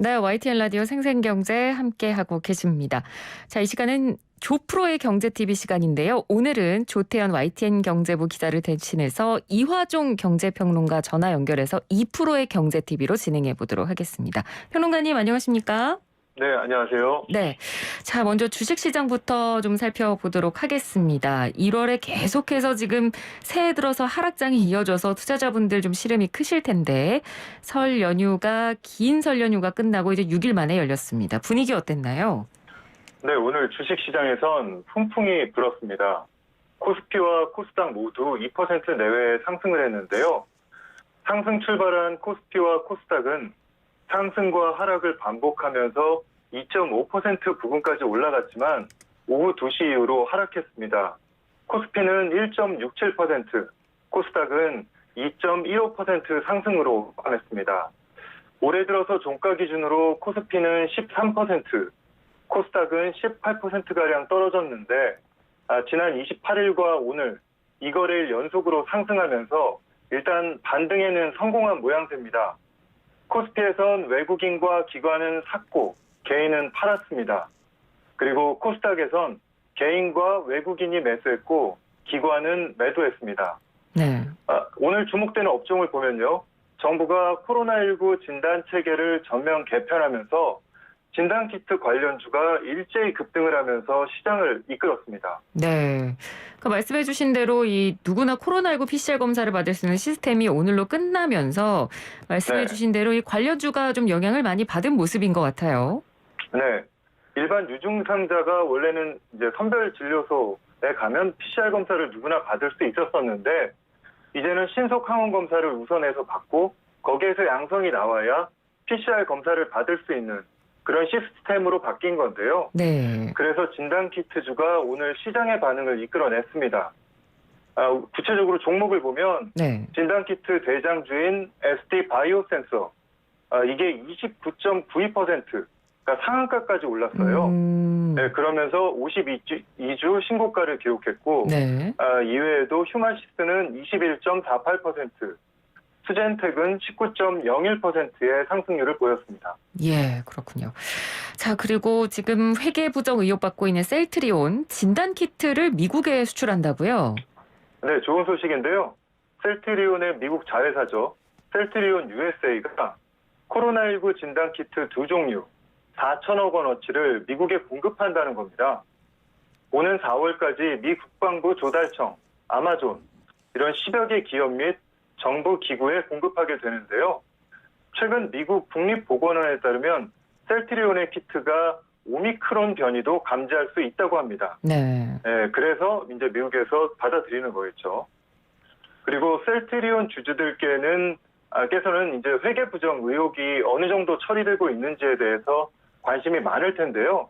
네, YTN 라디오 생생경제 함께하고 계십니다. 자, 이 시간은 조프로의 경제TV 시간인데요. 오늘은 조태현 YTN 경제부 기자를 대신해서 이화종 경제평론가 전화 연결해서 2%의 경제TV로 진행해 보도록 하겠습니다. 평론가님 안녕하십니까? 네, 안녕하세요. 네. 자, 먼저 주식시장부터 좀 살펴보도록 하겠습니다. 1월에 계속해서 지금 새해 들어서 하락장이 이어져서 투자자분들 좀 시름이 크실 텐데 긴 설 연휴가 끝나고 이제 6일 만에 열렸습니다. 분위기 어땠나요? 네, 오늘 주식시장에선 훈풍이 불었습니다. 코스피와 코스닥 모두 2% 내외 상승을 했는데요. 상승 출발한 코스피와 코스닥은 상승과 하락을 반복하면서 2.5% 부근까지 올라갔지만 오후 2시 이후로 하락했습니다. 코스피는 1.67%, 코스닥은 2.15% 상승으로 반했습니다. 올해 들어서 종가 기준으로 코스피는 13%, 코스닥은 18%가량 떨어졌는데 지난 28일과 오늘 이 거래일 연속으로 상승하면서 일단 반등에는 성공한 모양새입니다. 코스피에선 외국인과 기관은 샀고 개인은 팔았습니다. 그리고 코스닥에선 개인과 외국인이 매수했고 기관은 매도했습니다. 네. 오늘 주목되는 업종을 보면요. 정부가 코로나19 진단 체계를 전면 개편하면서 진단키트 관련주가 일제히 급등을 하면서 시장을 이끌었습니다. 네. 말씀해 주신 대로 이 누구나 코로나19 PCR 검사를 받을 수 있는 시스템이 오늘로 끝나면서 말씀해 네. 주신 대로 이 관련주가 좀 영향을 많이 받은 모습인 것 같아요. 네. 일반 유증상자가 원래는 이제 선별진료소에 가면 PCR 검사를 누구나 받을 수 있었었는데 이제는 신속 항원 검사를 우선해서 받고 거기에서 양성이 나와야 PCR 검사를 받을 수 있는 그런 시스템으로 바뀐 건데요. 네. 그래서 진단키트주가 오늘 시장의 반응을 이끌어냈습니다. 구체적으로 종목을 보면 네. 진단키트 대장주인 ST 바이오센서 이게 29.92%, 그러니까 상한가까지 올랐어요. 네, 그러면서 52주 신고가를 기록했고 네. 이외에도 휴마시스는 21.48%, 수젠텍은 19.01%의 상승률을 보였습니다. 예, 그렇군요. 자, 그리고 지금 회계 부정 의혹받고 있는 셀트리온 진단키트를 미국에 수출한다고요? 네, 좋은 소식인데요. 셀트리온의 미국 자회사죠. 셀트리온 USA가 코로나19 진단키트 2종류 4천억 원어치를 미국에 공급한다는 겁니다. 오는 4월까지 미 국방부 조달청, 아마존 이런 10여 개 기업 및 정부 기구에 공급하게 되는데요. 최근 미국 국립보건원에 따르면 셀트리온의 키트가 오미크론 변이도 감지할 수 있다고 합니다. 네. 그래서 이제 미국에서 받아들이는 거겠죠. 그리고 셀트리온 주주들께서는 이제 회계 부정 의혹이 어느 정도 처리되고 있는지에 대해서 관심이 많을 텐데요.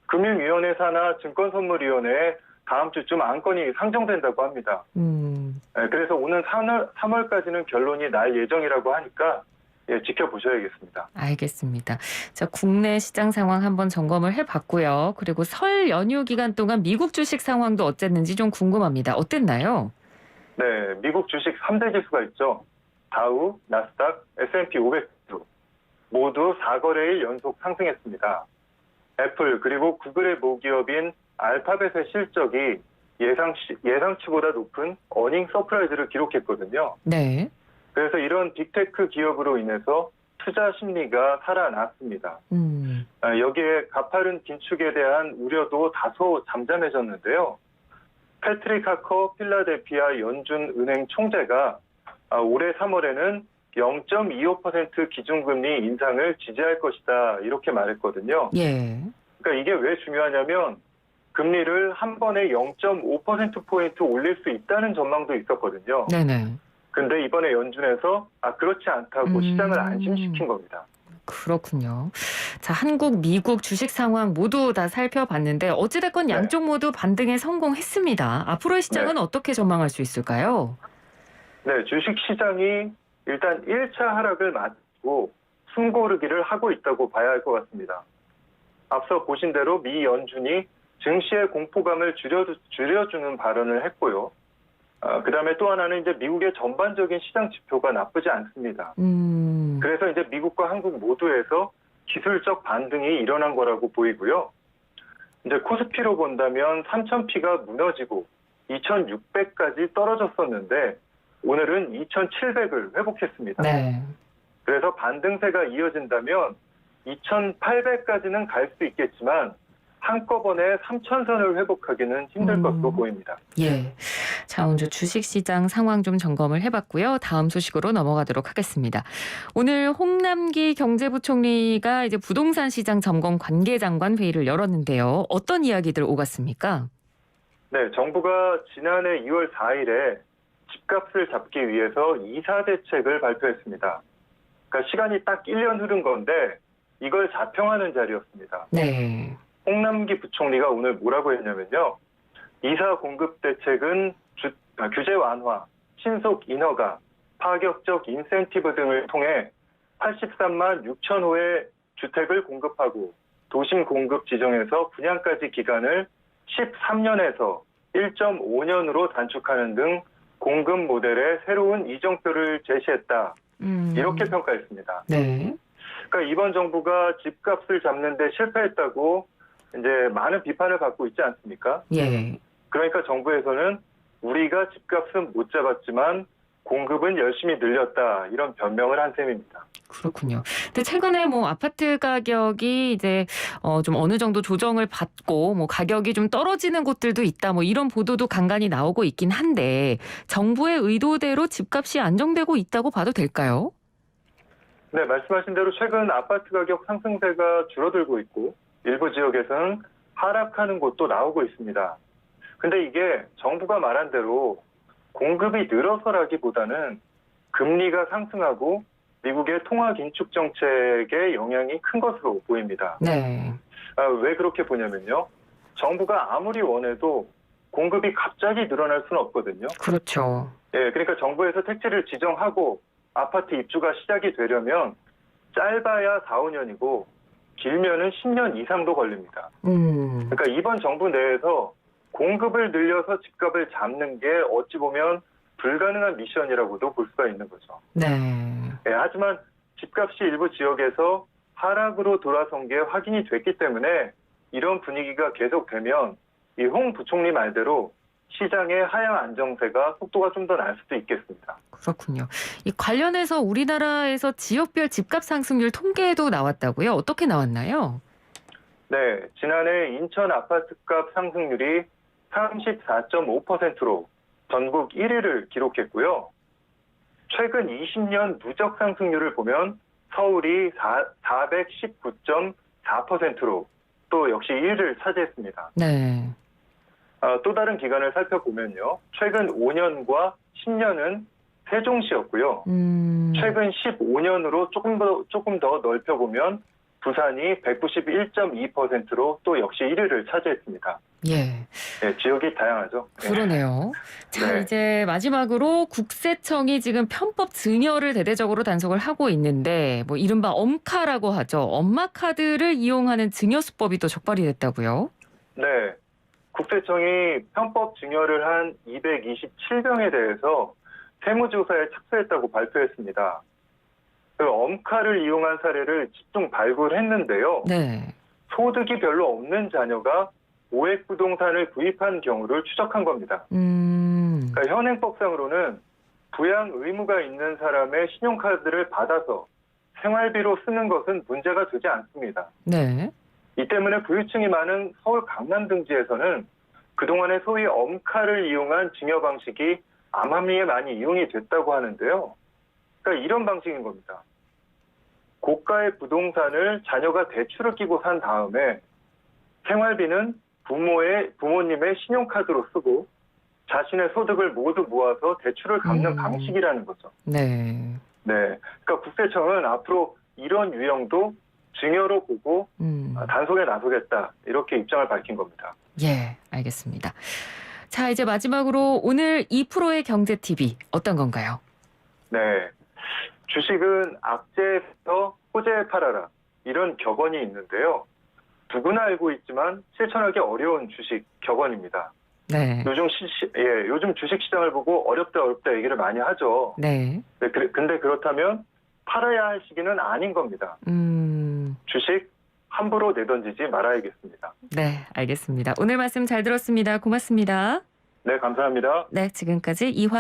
금융위원회 산하 증권선물위원회에 다음 주쯤 안건이 상정된다고 합니다. 그래서 오는 3월까지는 결론이 날 예정이라고 하니까 지켜보셔야겠습니다. 알겠습니다. 자, 국내 시장 상황 한번 점검을 해봤고요. 그리고 설 연휴 기간 동안 미국 주식 상황도 어쨌는지 좀 궁금합니다. 어땠나요? 네, 미국 주식 3대 지수가 있죠. 다우, 나스닥, S&P 500 지수 모두 4거래일 연속 상승했습니다. 애플 그리고 구글의 모기업인 알파벳의 실적이 예상치보다 높은 어닝 서프라이즈를 기록했거든요. 네. 그래서 이런 빅테크 기업으로 인해서 투자 심리가 살아났습니다. 여기에 가파른 긴축에 대한 우려도 다소 잠잠해졌는데요. 패트릭 하커 필라델피아 연준은행 총재가 올해 3월에는 0.25% 기준금리 인상을 지지할 것이다 이렇게 말했거든요. 예. 그러니까 이게 왜 중요하냐면 금리를 한 번에 0.5%포인트 올릴 수 있다는 전망도 있었거든요. 네네. 근데 이번에 연준에서 그렇지 않다고 시장을 안심시킨 겁니다. 그렇군요. 자, 한국, 미국 주식 상황 모두 다 살펴봤는데 어찌됐건 네. 양쪽 모두 반등에 성공했습니다. 앞으로의 시장은 네. 어떻게 전망할 수 있을까요? 네, 주식시장이 일단 1차 하락을 마치고 숨고르기를 하고 있다고 봐야 할 것 같습니다. 앞서 보신 대로 미 연준이 증시의 공포감을 줄여주는 발언을 했고요. 그다음에 또 하나는 이제 미국의 전반적인 시장 지표가 나쁘지 않습니다. 그래서 이제 미국과 한국 모두에서 기술적 반등이 일어난 거라고 보이고요. 이제 코스피로 본다면 3,000피가 무너지고 2,600까지 떨어졌었는데 오늘은 2,700을 회복했습니다. 네. 그래서 반등세가 이어진다면 2,800까지는 갈 수 있겠지만 한꺼번에 3,000선을 회복하기는 힘들 것으로 보입니다. 예. 자, 오늘 주식시장 상황 좀 점검을 해봤고요. 다음 소식으로 넘어가도록 하겠습니다. 오늘 홍남기 경제부총리가 이제 부동산 시장 점검 관계장관 회의를 열었는데요. 어떤 이야기들 오갔습니까? 네, 정부가 지난해 2월 4일에 집값을 잡기 위해서 이사 대책을 발표했습니다. 그러니까 시간이 딱 1년 흐른 건데 이걸 자평하는 자리였습니다. 네. 홍남기 부총리가 오늘 뭐라고 했냐면요. 이사 공급 대책은 규제 완화, 신속 인허가, 파격적 인센티브 등을 통해 83만 6천 호의 주택을 공급하고 도심 공급 지정에서 분양까지 기간을 13년에서 1.5년으로 단축하는 등 공급 모델의 새로운 이정표를 제시했다. 이렇게 평가했습니다. 네. 그러니까 이번 정부가 집값을 잡는 데 실패했다고 이제 많은 비판을 받고 있지 않습니까? 예. 그러니까 정부에서는 우리가 집값은 못 잡았지만 공급은 열심히 늘렸다 이런 변명을 한 셈입니다. 그렇군요. 근데 최근에 뭐 아파트 가격이 이제 좀 어느 정도 조정을 받고 뭐 가격이 좀 떨어지는 곳들도 있다. 뭐 이런 보도도 간간히 나오고 있긴 한데 정부의 의도대로 집값이 안정되고 있다고 봐도 될까요? 네, 말씀하신 대로 최근 아파트 가격 상승세가 줄어들고 있고 일부 지역에서는 하락하는 곳도 나오고 있습니다. 근데 이게 정부가 말한 대로 공급이 늘어서라기보다는 금리가 상승하고 미국의 통화 긴축 정책의 영향이 큰 것으로 보입니다. 네. 왜 그렇게 보냐면요. 정부가 아무리 원해도 공급이 갑자기 늘어날 수는 없거든요. 그렇죠. 예, 그러니까 정부에서 택지를 지정하고 아파트 입주가 시작이 되려면 짧아야 4, 5년이고 길면은 10년 이상도 걸립니다. 그러니까 이번 정부 내에서 공급을 늘려서 집값을 잡는 게 어찌 보면 불가능한 미션이라고도 볼 수가 있는 거죠. 네. 예, 하지만 집값이 일부 지역에서 하락으로 돌아선 게 확인이 됐기 때문에 이런 분위기가 계속되면 이 홍 부총리 말대로 시장의 하향 안정세가 속도가 좀 더 날 수도 있겠습니다. 그렇군요. 이 관련해서 우리나라에서 지역별 집값 상승률 통계도 나왔다고요? 어떻게 나왔나요? 네, 지난해 인천 아파트값 상승률이 34.5%로 전국 1위를 기록했고요. 최근 20년 누적 상승률을 보면 서울이 419.4%로 또 역시 1위를 차지했습니다. 네. 또 다른 기간을 살펴보면요. 최근 5년과 10년은 세종시였고요. 최근 15년으로 조금 더 넓혀보면 부산이 191.2%로 또 역시 1위를 차지했습니다. 예. 네, 지역이 다양하죠. 그러네요. 자, 네. 이제 마지막으로 국세청이 지금 편법 증여를 대대적으로 단속을 하고 있는데 뭐 이른바 엄카라고 하죠. 엄마 카드를 이용하는 증여 수법이 또 적발이 됐다고요? 네. 국세청이 편법 증여를 한 227명에 대해서 세무조사에 착수했다고 발표했습니다. 그 엄카를 이용한 사례를 집중 발굴했는데요. 네. 소득이 별로 없는 자녀가 오액 부동산을 구입한 경우를 추적한 겁니다. 그러니까 현행법상으로는 부양 의무가 있는 사람의 신용카드를 받아서 생활비로 쓰는 것은 문제가 되지 않습니다. 네. 이 때문에 부유층이 많은 서울 강남 등지에서는 그동안의 소위 엄카를 이용한 증여 방식이 암암리에 많이 이용이 됐다고 하는데요. 그러니까 이런 방식인 겁니다. 고가의 부동산을 자녀가 대출을 끼고 산 다음에 생활비는 부모님의 신용카드로 쓰고 자신의 소득을 모두 모아서 대출을 갚는 방식이라는 거죠. 네. 네. 그러니까 국세청은 앞으로 이런 유형도 증여로 보고 단속에 나서겠다 이렇게 입장을 밝힌 겁니다. 예, 알겠습니다. 자, 이제 마지막으로 오늘 2%의 경제TV 어떤 건가요? 네. 주식은 악재에서 호재에 팔아라 이런 격언이 있는데요. 누구나 알고 있지만 실천하기 어려운 주식 격언입니다. 네. 요즘 주식 시장을 보고 어렵다 얘기를 많이 하죠. 네. 근데 그렇다면 팔아야 할 시기는 아닌 겁니다. 주식 함부로 내던지지 말아야겠습니다. 네, 알겠습니다. 오늘 말씀 잘 들었습니다. 고맙습니다. 네, 감사합니다. 네, 지금까지 이화종